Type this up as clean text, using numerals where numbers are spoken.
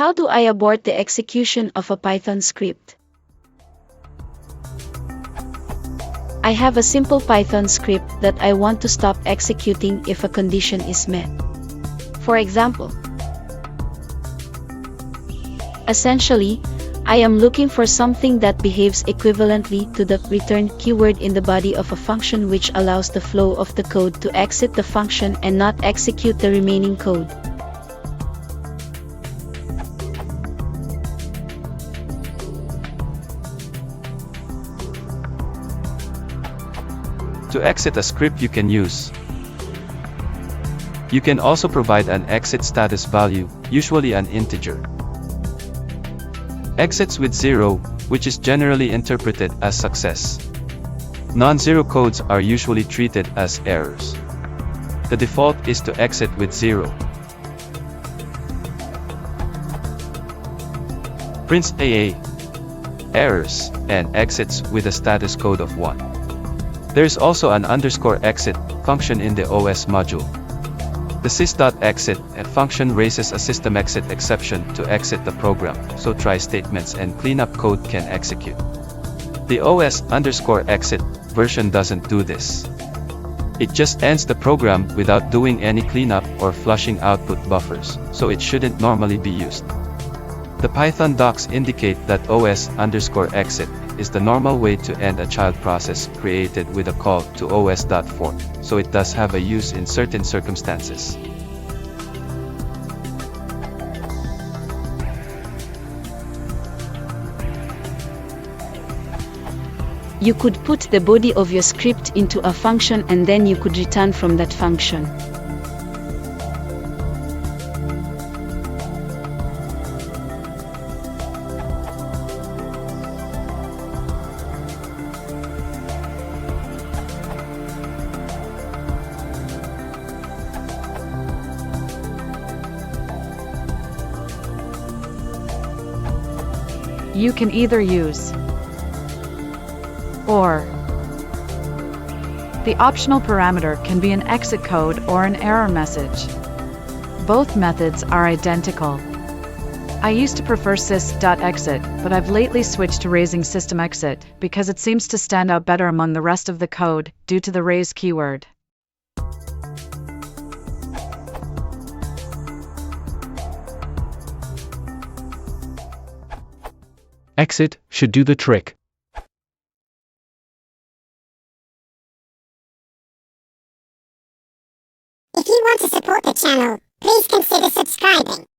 How do I abort the execution of a Python script? I have a simple Python script that I want to stop executing if a condition is met. For example, essentially, I am looking for something that behaves equivalently to the return keyword in the body of a function, which allows the flow of the code to exit the function and not execute the remaining code. To exit a script, you can use. You can also provide an exit status value, usually an integer. Exits with 0, which is generally interpreted as success. Non-zero codes are usually treated as errors. The default is to exit with 0. Prints AA, errors, and exits with a status code of 1. There is also an _exit function in the OS module. The sys.exit function raises a system exit exception to exit the program, so try statements and cleanup code can execute. The OS_exit version doesn't do this. It just ends the program without doing any cleanup or flushing output buffers, so it shouldn't normally be used. The Python docs indicate that OS_exit is the normal way to end a child process created with a call to os.fork, so it does have a use in certain circumstances. You could put the body of your script into a function and then you could return from that function. You can either use or. The optional parameter can be an exit code or an error message. Both methods are identical. I used to prefer sys.exit, but I've lately switched to raising system exit because it seems to stand out better among the rest of the code due to the raise keyword. Exit should do the trick. If you want to support the channel, please consider subscribing.